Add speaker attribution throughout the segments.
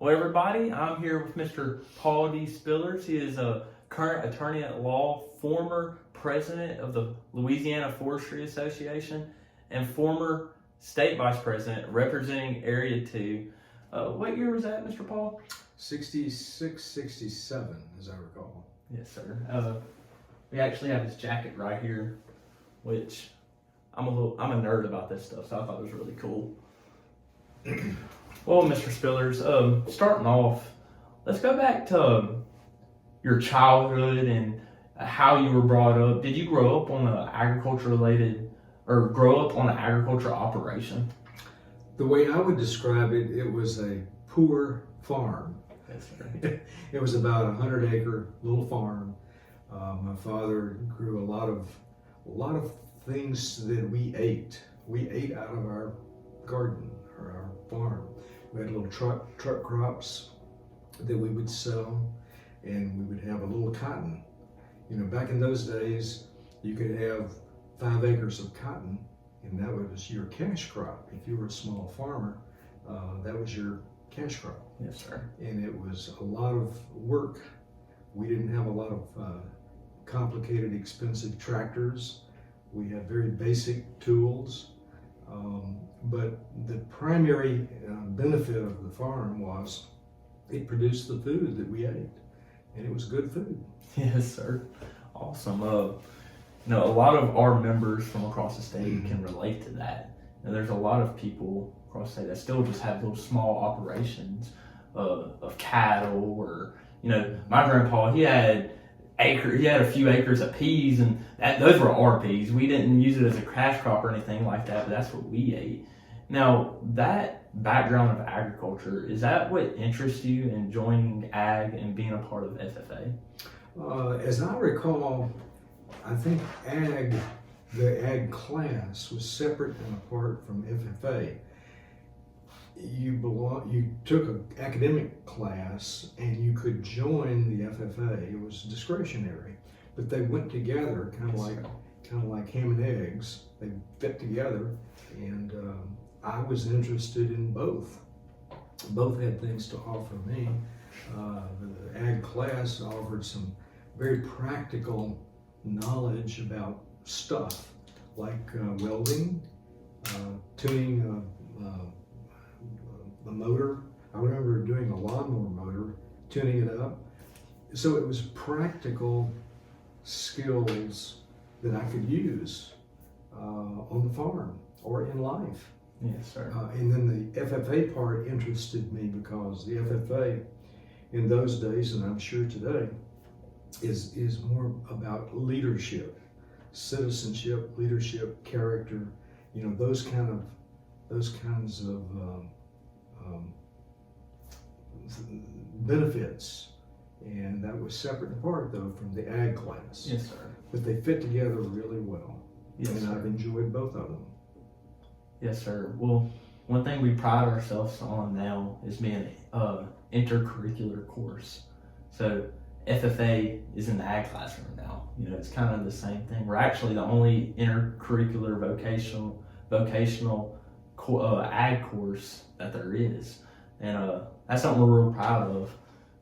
Speaker 1: Well, everybody, I'm here with Mr. Paul D. Spillers. He is a current attorney at law, former president of the Louisiana Forestry Association, and former state vice president representing Area 2. What year was that, Mr. Paul?
Speaker 2: 66, 67, as I recall.
Speaker 1: Yes, sir. We actually have his jacket right here, which I'm a nerd about this stuff, so I thought it was really cool. Well, Mr. Spillers, starting off, let's go back to your childhood and how you were brought up. Did you grow up on an agriculture operation?
Speaker 2: The way I would describe it, it was a poor farm.
Speaker 1: Yes, sir.
Speaker 2: It was about a 100-acre little farm. My father grew a lot of things that we ate. We ate out of our garden or our farm. We had little truck crops that we would sell, and we would have a little cotton. You know, back in those days, you could have 5 acres of cotton, and that was your cash crop. If you were a small farmer, that was your cash crop.
Speaker 1: Yes, sir.
Speaker 2: And it was a lot of work. We didn't have a lot of complicated, expensive tractors. We had very basic tools. But the primary benefit of the farm was it produced the food that we ate, and it was good food.
Speaker 1: Yes, sir. Awesome. A lot of our members from across the state can relate to that. There's a lot of people across the state that still just have those small operations of cattle, or my grandpa, he had a few acres of peas, and those were our peas. We didn't use it as a cash crop or anything like that, but that's what we ate. Now, that background of agriculture, is that what interests you in joining ag and being a part of FFA?
Speaker 2: As I recall, I think the ag class was separate and apart from FFA. You took an academic class and you could join the FFA. It was discretionary, but they went together, kind of like ham and eggs. They fit together, and I was interested in both. Both had things to offer me. The ag class offered some very practical knowledge about stuff like welding, tuning a motor. I remember doing a lawnmower motor, tuning it up. So it was practical skills that I could use on the farm or in life.
Speaker 1: Yes, sir.
Speaker 2: And then the FFA part interested me because the FFA in those days, and I'm sure today, is more about leadership, citizenship, leadership, character. Those kinds of benefits, and that was separate and apart though from the ag class.
Speaker 1: Yes, sir.
Speaker 2: But they fit together really well.
Speaker 1: Yes,
Speaker 2: and
Speaker 1: sir.
Speaker 2: I've enjoyed both of them.
Speaker 1: Yes, sir. Well, one thing we pride ourselves on now is being an intercurricular course. So FFA is in the ag classroom now. It's kind of the same thing. We're actually the only intercurricular vocational ag course that there is, and that's something we're real proud of.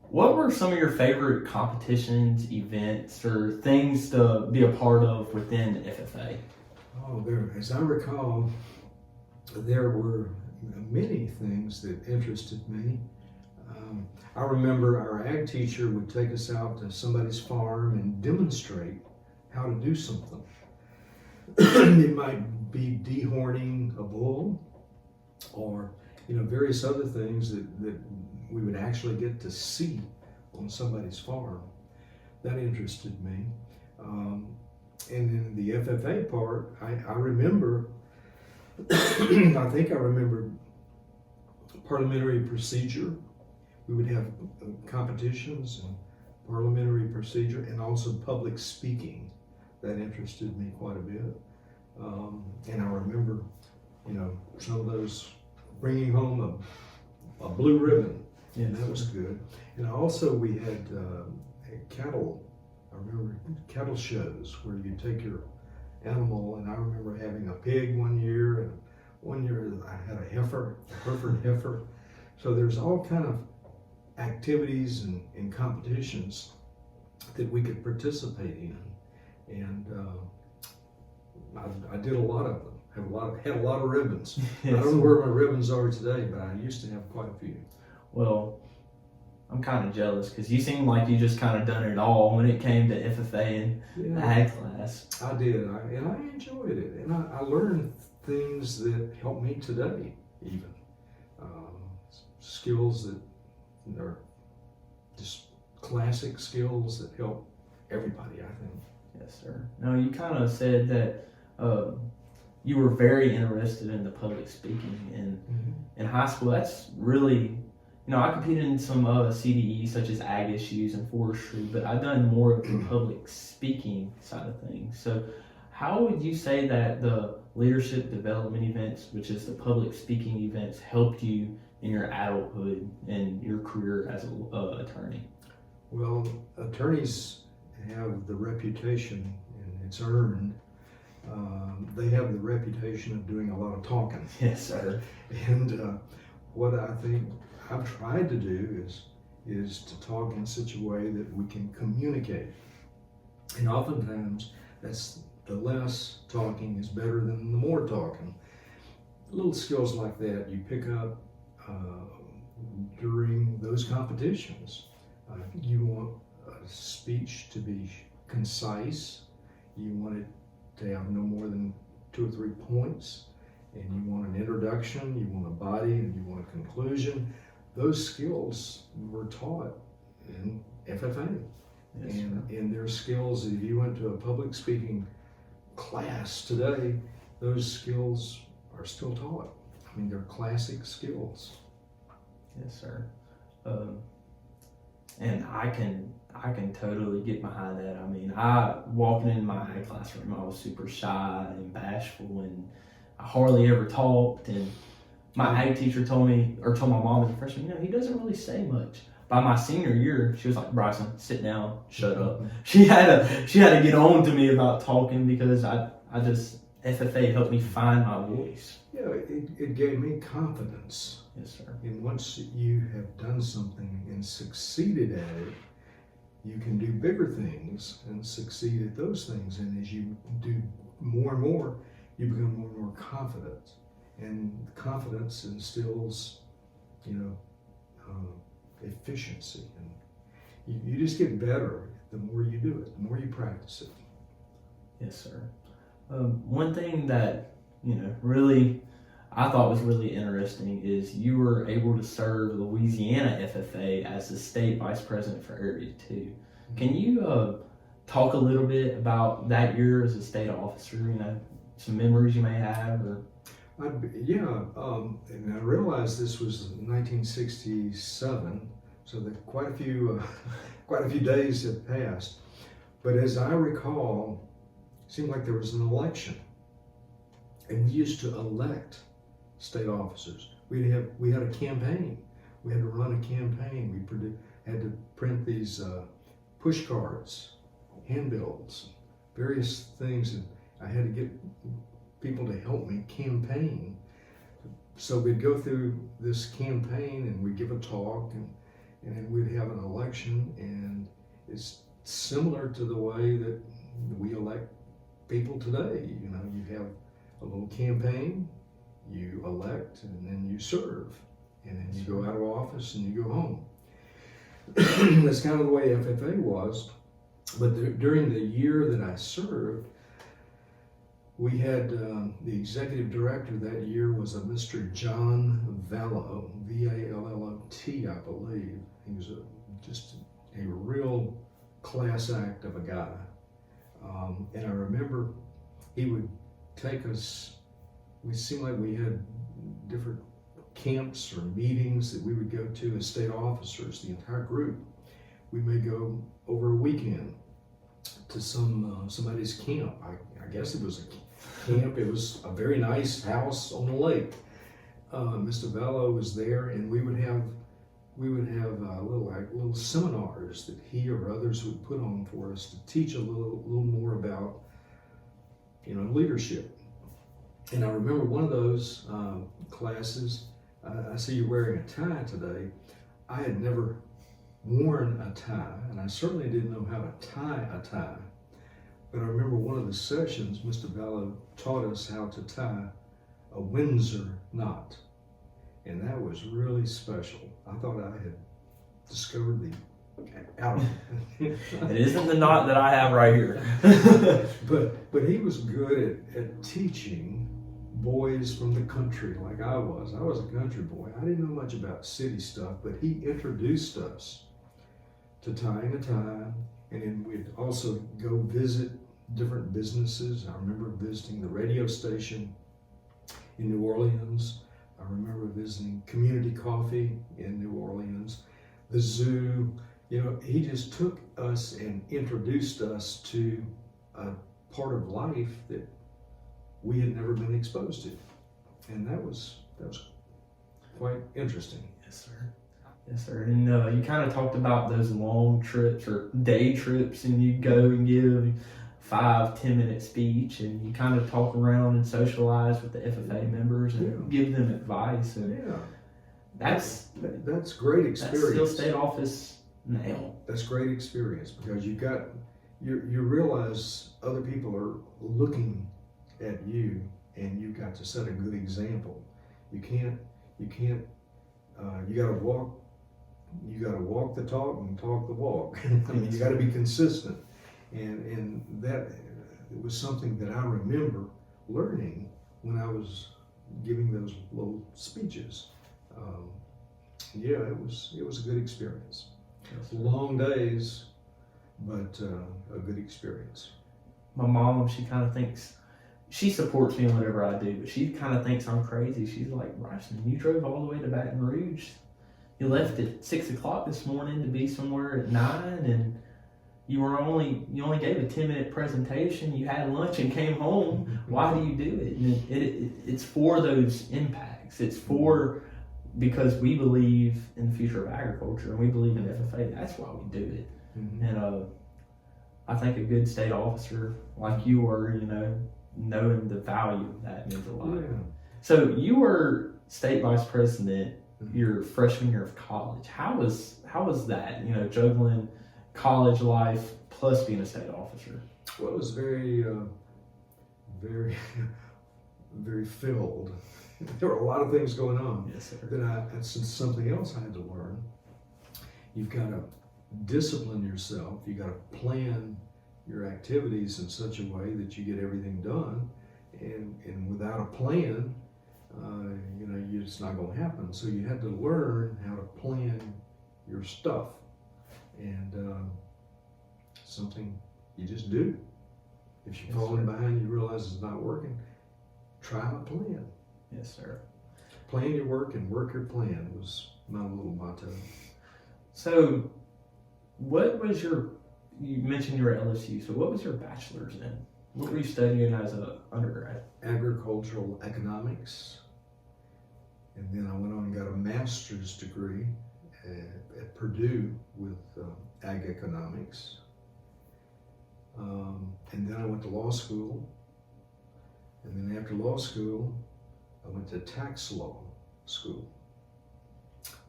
Speaker 1: What were some of your favorite competitions, events, or things to be a part of within FFA?
Speaker 2: Oh, as I recall, there were many things that interested me. I remember our ag teacher would take us out to somebody's farm and demonstrate how to do something. It might be dehorning a bull, or various other things that we would actually get to see on somebody's farm. That interested me. And then the FFA part, I remember, I think I remember parliamentary procedure. We would have competitions and parliamentary procedure, and also public speaking. That interested me quite a bit. And I remember, some of those bringing home a blue ribbon.
Speaker 1: Yes.
Speaker 2: And that was good. And also we had cattle. I remember cattle shows where you take your animal, and I remember having a pig one year, and one year I had a Hereford heifer. So there's all kind of activities and competitions that we could participate in, and I did a lot of them. Had a lot of ribbons.
Speaker 1: Yes.
Speaker 2: I don't know where my ribbons are today, but I used to have quite a few.
Speaker 1: Well, I'm kind of jealous because you seem like you just kind of done it all when it came to FFA and
Speaker 2: Yeah,
Speaker 1: ag class.
Speaker 2: I did, and I enjoyed it, and I learned things that help me today, even skills that are just classic skills that help everybody, I think.
Speaker 1: Yes, sir. Now, you kind of said that you were very interested in the public speaking, and in high school, that's really, I competed in some CDEs such as ag issues and forestry, but I've done more of the public speaking side of things. So how would you say that the leadership development events, which is the public speaking events, helped you in your adulthood and your career as an attorney?
Speaker 2: Well, attorneys have the reputation, and it's earned. They have the reputation of doing a lot of talking.
Speaker 1: Yes, sir.
Speaker 2: And what I think I've tried to do is to talk in such a way that we can communicate. And oftentimes, that's the less talking is better than the more talking. Little skills like that you pick up during those competitions. You want a speech to be concise. You want it to have no more than 2 or 3 points, and you want an introduction, you want a body, and you want a conclusion. Those skills were taught in FFA.
Speaker 1: Yes,
Speaker 2: and their skills, if you went to a public speaking class today, those skills are still taught. I mean, they're classic skills.
Speaker 1: Yes, sir. And I can totally get behind that. I mean, walking in my ag classroom, I was super shy and bashful, and I hardly ever talked. And my ag teacher told my mom as a freshman, he doesn't really say much. By my senior year, she was like, Bryson, sit down, shut up. She had to get on to me about talking because FFA helped me find my voice.
Speaker 2: Yeah, it gave me confidence.
Speaker 1: Yes, sir.
Speaker 2: And once you have done something and succeeded at it, you can do bigger things and succeed at those things. And as you do more and more, you become more and more confident. And confidence instills, efficiency. And you just get better the more you do it, the more you practice it.
Speaker 1: Yes, sir. One thing that, really I thought was really interesting is you were able to serve Louisiana FFA as the state vice president for Area 2. Can you talk a little bit about that year as a state officer, some memories you may have?
Speaker 2: And I realized this was 1967, so that quite a few days have passed. But as I recall, it seemed like there was an election, and we used to elect state officers. We had a campaign. We had to run a campaign. We had to print these push cards, handbills, various things, and I had to get people to help me campaign. So we'd go through this campaign, and we'd give a talk, and then we'd have an election, and it's similar to the way that we elect people today. You have a little campaign, you elect, and then you serve, and then you go out of office and you go home. That's kind of the way FFA was. But during the year that I served, we had the executive director that year was a Mr. John Vallot, V-A-L-L-O-T, I believe. He was just a real class act of a guy. And I remember he would take us, it seemed like we had different camps or meetings that we would go to as state officers, the entire group. We may go over a weekend to somebody's camp. I guess it was a camp. It was a very nice house on the lake. Mr. Vallot was there, and we would have little seminars that he or others would put on for us to teach a little more about leadership. And I remember one of those classes. I see you're wearing a tie today. I had never worn a tie, and I certainly didn't know how to tie a tie. But I remember one of the sessions, Mr. Bello taught us how to tie a Windsor knot. And that was really special. I thought I had discovered the out.
Speaker 1: It isn't the knot that I have right here.
Speaker 2: but he was good at teaching boys from the country like I was. I was a country boy. I didn't know much about city stuff, but he introduced us to tying a tie, and then we'd also go visit different businesses. I remember visiting the radio station in New Orleans. I remember visiting Community Coffee in New Orleans, the zoo. You know, he just took us and introduced us to a part of life that we had never been exposed to. And that was quite interesting.
Speaker 1: Yes, sir. Yes, sir. And you kind of talked about those long trips or day trips, and you go and give 5-10 minute speech, and you kind of talk around and socialize with the FFA members and give them advice. And that's
Speaker 2: great experience.
Speaker 1: That's still state office now.
Speaker 2: That's great experience, because you realize other people are looking at you, and you've got to set a good example. You gotta walk the talk and talk the walk. I mean, you gotta be consistent. And that it was something that I remember learning when I was giving those little speeches. It was a good experience. Long days, but a good experience.
Speaker 1: My mom, she kind of thinks, she supports me in whatever I do, but she kind of thinks I'm crazy. She's like, Bryson, you drove all the way to Baton Rouge. You left at 6 o'clock this morning to be somewhere at 9, and you only gave a 10-minute presentation. You had lunch and came home. Why do you do it? And it's for those impacts. It's because we believe in the future of agriculture, and we believe in FFA. That's why we do it. Mm-hmm. And I think a good state officer like you were, knowing the value, that means a lot. Yeah. So you were state vice president your freshman year of college. How was that? Juggling college life plus being a state officer.
Speaker 2: Well, it was very, very, very filled. There were a lot of things going on.
Speaker 1: Yes, sir.
Speaker 2: That's something else I had to learn. You've got to discipline yourself. You got to plan your activities in such a way that you get everything done. And without a plan, it's not going to happen. So you had to learn how to plan your stuff. And something you just do. If you're falling behind, you realize it's not working, try a plan.
Speaker 1: Yes, sir.
Speaker 2: Plan your work and work your plan was my little motto.
Speaker 1: So, you mentioned you were at LSU, so what was your bachelor's in? What were you studying as an undergrad?
Speaker 2: Agricultural economics. And then I went on and got a master's degree at Purdue with ag economics. And then I went to law school. And then after law school, I went to tax law school.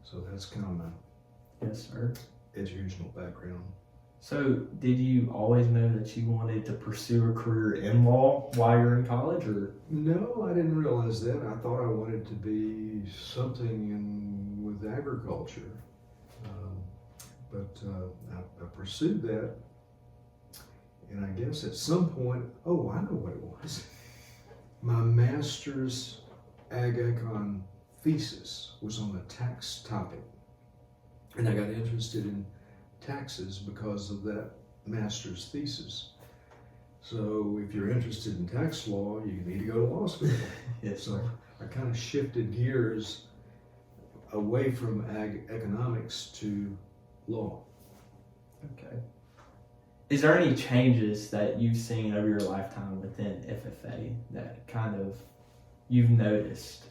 Speaker 2: So that's kind of my
Speaker 1: yes, sir.
Speaker 2: Educational background.
Speaker 1: So did you always know that you wanted to pursue a career in law while you're in college, or?
Speaker 2: No, I didn't realize that. I thought I wanted to be something with agriculture. But I pursued that. And I guess at some point, I know what it was. My master's ag econ thesis was on a tax topic. And I got interested in taxes because of that master's thesis. So if you're interested in tax law, you need to go to law school.
Speaker 1: Yes,
Speaker 2: so I kind of shifted gears away from ag economics to law.
Speaker 1: Okay. Is there any changes that you've seen over your lifetime within FFA that kind of you've noticed?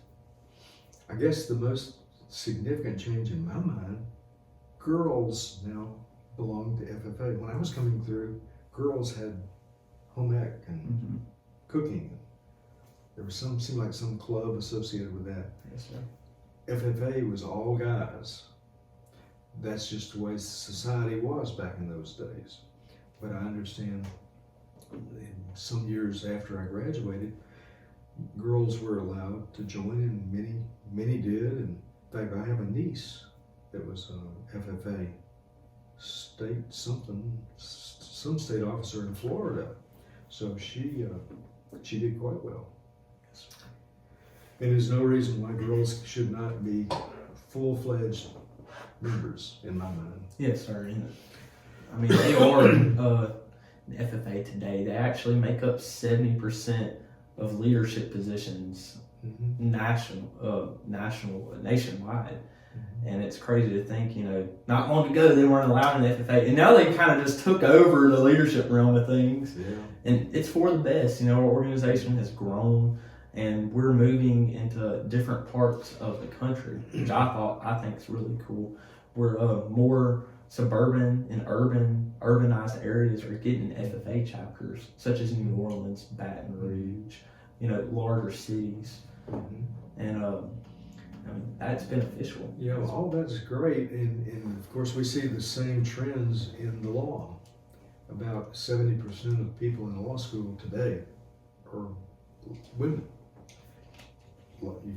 Speaker 2: I guess the most significant change in my mind, girls now belong to FFA. When I was coming through, girls had home ec and cooking. There was seemed like some club associated with that.
Speaker 1: Yes, sir.
Speaker 2: FFA was all guys. that's just the way society was back in those days. But I understand some years after I graduated, girls were allowed to join, and many did. And in fact, I have a niece that was a FFA some state officer in Florida. So she did quite well. And there's no reason why girls should not be full-fledged members in my mind.
Speaker 1: Yes, sir. And, I mean, they are the FFA today. They actually make up 70% of leadership positions nationwide. And it's crazy to think, not long ago they weren't allowed in the FFA, and now they kind of just took over the leadership realm of things.
Speaker 2: Yeah.
Speaker 1: And it's for the best. Our organization has grown, and we're moving into different parts of the country, which I think is really cool. We're more suburban and urbanized areas are getting FFA chapters, such as New Orleans, Baton Rouge, larger cities. And that's beneficial.
Speaker 2: Yeah, well, all that's great, and of course we see the same trends in the law. About 70% of people in law school today are women.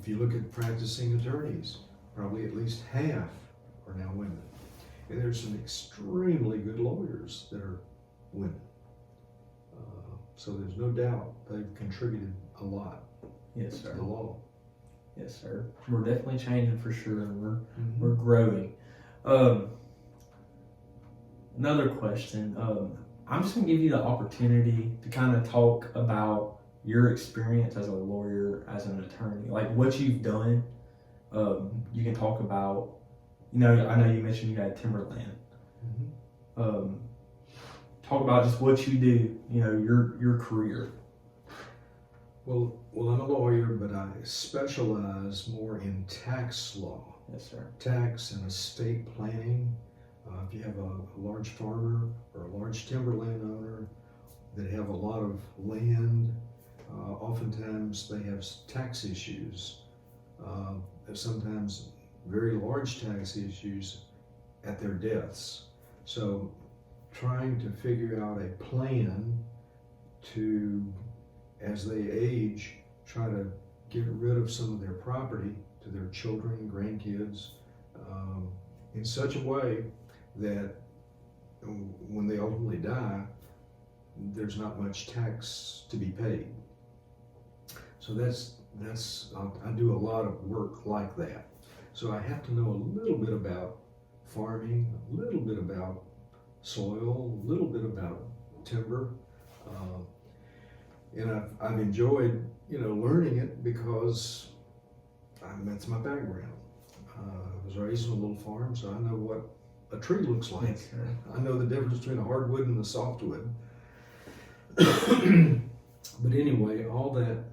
Speaker 2: If you look at practicing attorneys, probably at least half are now women. And there's some extremely good lawyers that are women. So there's no doubt they've contributed a lot
Speaker 1: Yes,
Speaker 2: to
Speaker 1: sir.
Speaker 2: the law.
Speaker 1: Yes, sir. We're definitely changing for sure, and we're growing. Another question. I'm just going to give you the opportunity to kind of talk about your experience as a lawyer, as an attorney, like what you've done. You can talk about, I know you mentioned you had timberland. Talk about just what you do, your career.
Speaker 2: Well, I'm a lawyer, but I specialize more in tax law.
Speaker 1: Yes, sir.
Speaker 2: Tax and estate planning. If you have a large farmer or a large timberland owner that have a lot of land, oftentimes they have tax issues. Sometimes very large tax issues at their deaths. So trying to figure out a plan to, as they age, try to get rid of some of their property to their children, grandkids, in such a way that when they ultimately die, there's not much tax to be paid. So I do a lot of work like that. So I have to know a little bit about farming, a little bit about soil, a little bit about timber, and I've enjoyed learning it because that's my background. I was raised on a little farm, so I know what a tree looks like.
Speaker 1: Yes, sir.
Speaker 2: I know the difference between a hardwood and a softwood. But anyway, all that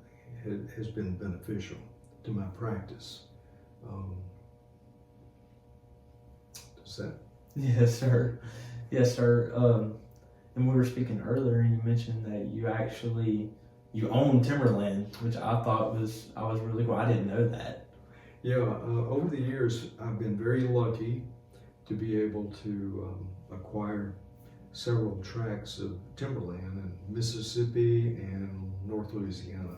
Speaker 2: has been beneficial to my practice. Does that?
Speaker 1: Yes, sir. Yes, sir. And we were speaking earlier, and you mentioned that you own timberland, which I was really cool. I didn't know that.
Speaker 2: Yeah, over the years, I've been very lucky to be able to acquire several tracts of timberland in Mississippi and North Louisiana.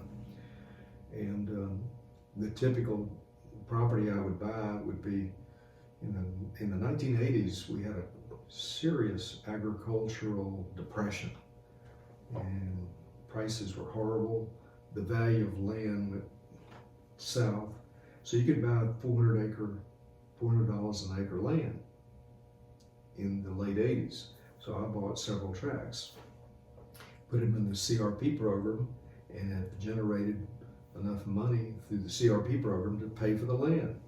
Speaker 2: And the typical property I would buy would be in the 1980s, we had a serious agricultural depression, and prices were horrible. The value of land went south, so you could buy $400 an acre land in the late 80s. So I bought several tracts, put them in the CRP program, and have generated enough money through the CRP program to pay for the land.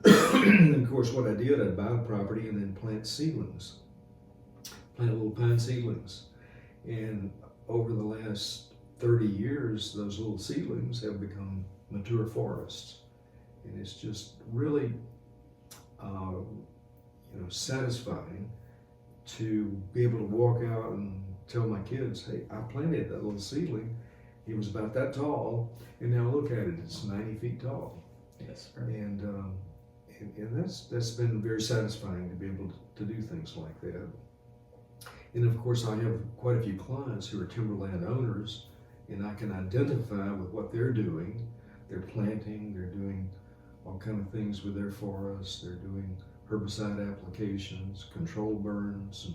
Speaker 2: And of course, what I did, I'd buy the property and then plant seedlings, plant little pine seedlings. And over the last 30 years, those little seedlings have become mature forests. And it's just really, satisfying to be able to walk out and tell my kids, hey, I planted that little seedling. It was about that tall, and now look at it, it's 90 feet tall.
Speaker 1: Yes, sir.
Speaker 2: And And that's been very satisfying to be able to do things like that. And of course, I have quite a few clients who are timberland owners, and I can identify with what they're doing. They're planting, they're doing all kind of things with their forests. They're doing herbicide applications, control burns,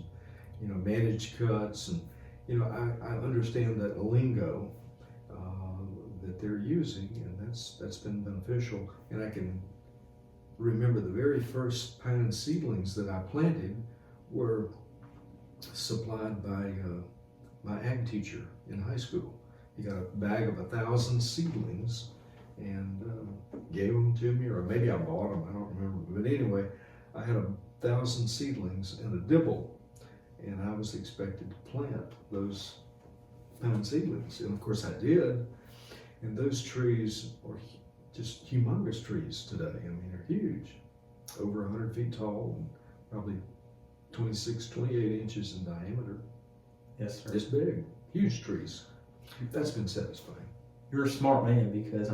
Speaker 2: and managed cuts, and I understand that lingo that they're using, and that's been beneficial. And I can remember the very first pine seedlings that I planted were supplied by my ag teacher in high school. He got a bag of 1,000 seedlings and gave them to me, or maybe I bought them, I don't remember. But anyway, I had 1,000 seedlings in a dibble, and I was expected to plant those pine seedlings. And of course I did, and those trees are just humongous trees today. I mean, they're huge, over 100 feet tall, and probably 26, 28 inches in diameter.
Speaker 1: Yes, sir.
Speaker 2: This big, huge trees. That's been satisfying.
Speaker 1: You're a smart man, because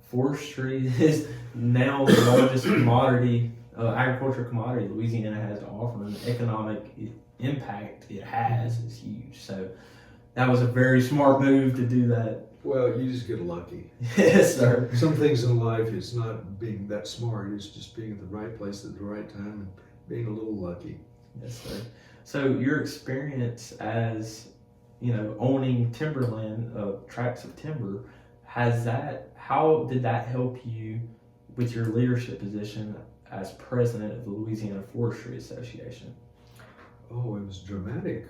Speaker 1: forestry is now the largest commodity, agriculture commodity Louisiana has to offer, and the economic impact it has is huge. So that was a very smart move to do that.
Speaker 2: Well, you just get lucky.
Speaker 1: Yes, sir.
Speaker 2: Some things in life, it's not being that smart, it's just being at the right place at the right time and being a little lucky.
Speaker 1: Yes, sir. So your experience as, owning timberland, tracts of timber, how did that help you with your leadership position as president of the Louisiana Forestry Association?
Speaker 2: Oh, it was dramatic.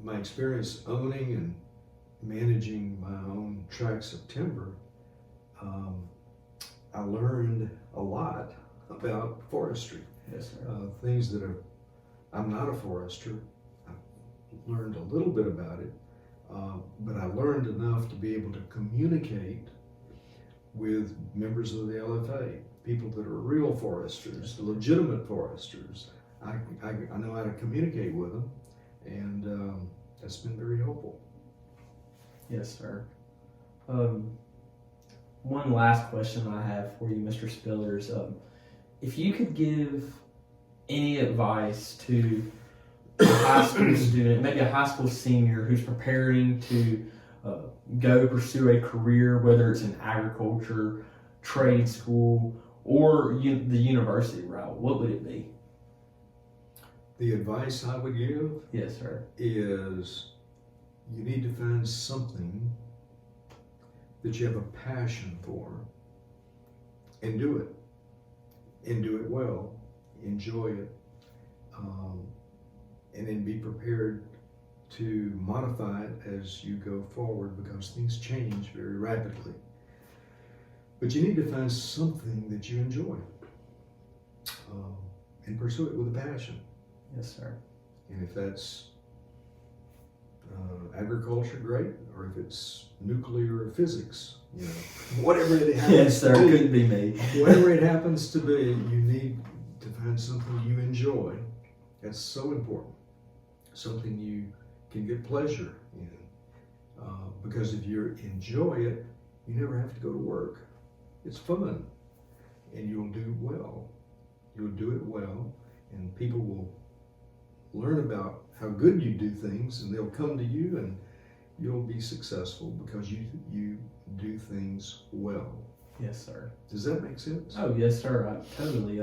Speaker 2: My experience owning and managing my own tracts of timber, I learned a lot about forestry.
Speaker 1: Yes, sir.
Speaker 2: Things that I'm not a forester. I learned a little bit about it, but I learned enough to be able to communicate with members of the LFA, people that are real foresters, the legitimate foresters. I know how to communicate with them, and that's been very helpful.
Speaker 1: Yes, sir. One last question I have for you, Mr. Spillers. If you could give any advice to a high school student, maybe a high school senior who's preparing to go pursue a career, whether it's in agriculture, trade school, or the university route, what would it be?
Speaker 2: The advice I would give,
Speaker 1: yes, sir,
Speaker 2: is you need to find something that you have a passion for and do it. And do it well, enjoy it, and then be prepared to modify it as you go forward, because things change very rapidly. But you need to find something that you enjoy and pursue it with a passion.
Speaker 1: Yes, sir.
Speaker 2: And if that's agriculture, great, or if it's nuclear physics, whatever it happens
Speaker 1: yes, sir.
Speaker 2: to be,
Speaker 1: Couldn't be me.
Speaker 2: whatever it happens to be, you need to find something you enjoy. That's so important. Something you can get pleasure in. Because if you enjoy it, you never have to go to work. It's fun, and you'll do well. You'll do it well, and people will learn about how good you do things, and they'll come to you, and you'll be successful because you do things well.
Speaker 1: Yes, sir.
Speaker 2: Does that make sense?
Speaker 1: Oh, yes, sir. I totally.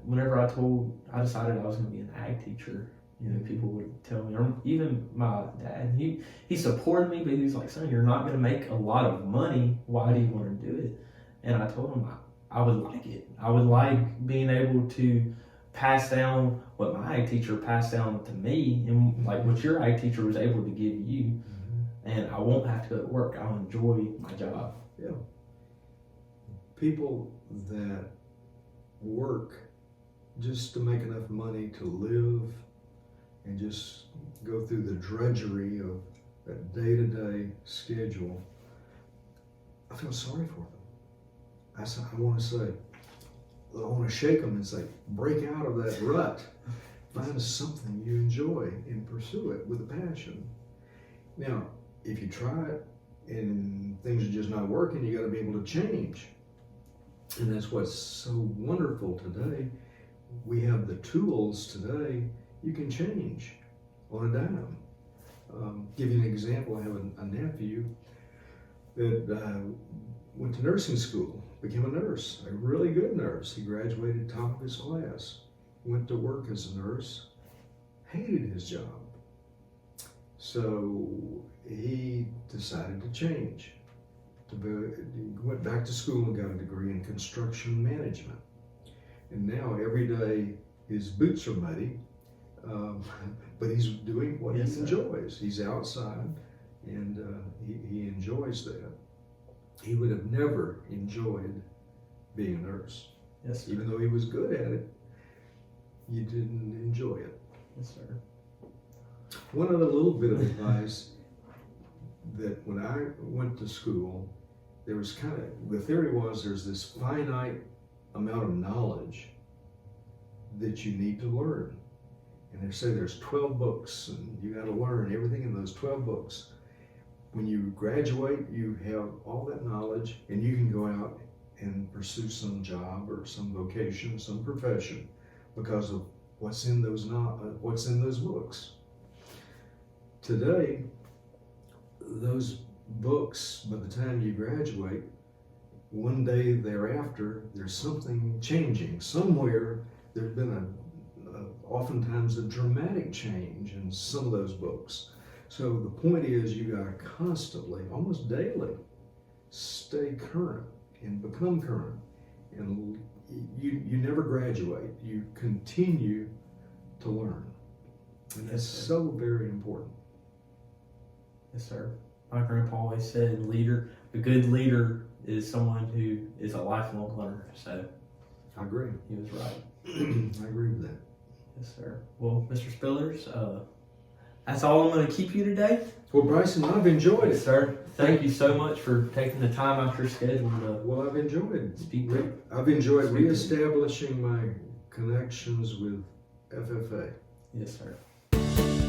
Speaker 1: Whenever I decided I was going to be an ag teacher, people would tell me, or even my dad, he supported me, but he was like, "Son, you're not going to make a lot of money. Why do you want to do it?" And I told him I would like it. I would like being able to pass down what my ag teacher passed down to me, and like what your ag teacher was able to give you. And I won't have to go to work. I'll enjoy my job.
Speaker 2: Yeah. People that work just to make enough money to live and just go through the drudgery of that day-to-day schedule, I feel sorry for them. I want to shake them and say, break out of that rut. Find something you enjoy and pursue it with a passion. Now, if you try it and things are just not working, you got to be able to change. And that's what's so wonderful today. We have the tools today. You can change on a dime. Give you an example. I have a nephew that went to nursing school, became a nurse, a really good nurse. He graduated top of his class, went to work as a nurse, hated his job. So he decided to change. He went back to school and got a degree in construction management. And now every day his boots are muddy, but he's doing what he enjoys. He's outside, and he enjoys that. He would have never enjoyed being a nurse.
Speaker 1: Yes, sir.
Speaker 2: Even though he was good at it, you didn't enjoy it.
Speaker 1: Yes, sir.
Speaker 2: One other little bit of advice, that when I went to school, there was the theory was there's this finite amount of knowledge that you need to learn. And they say there's 12 books and you got to learn everything in those 12 books. When you graduate, you have all that knowledge and you can go out and pursue some job or some vocation, some profession, because of what's in those books. Today, those books, by the time you graduate, one day thereafter, there's something changing. Somewhere, there's been oftentimes a dramatic change in some of those books. So the point is, you got to constantly, almost daily, stay current and become current. And you never graduate. You continue to learn. And that's so very important.
Speaker 1: Yes, sir. My grandpa always said, a good leader is someone who is a lifelong learner. So
Speaker 2: I agree.
Speaker 1: he was right.
Speaker 2: I agree with that.
Speaker 1: Yes, sir. Well, Mr. Spillers, that's all I'm going to keep you today.
Speaker 2: Well, Bryson, I've enjoyed it.
Speaker 1: Sir, thank you so much for taking the time out your schedule to
Speaker 2: Well, I've enjoyed
Speaker 1: speak.
Speaker 2: I've enjoyed reestablishing my connections with FFA.
Speaker 1: Yes, sir.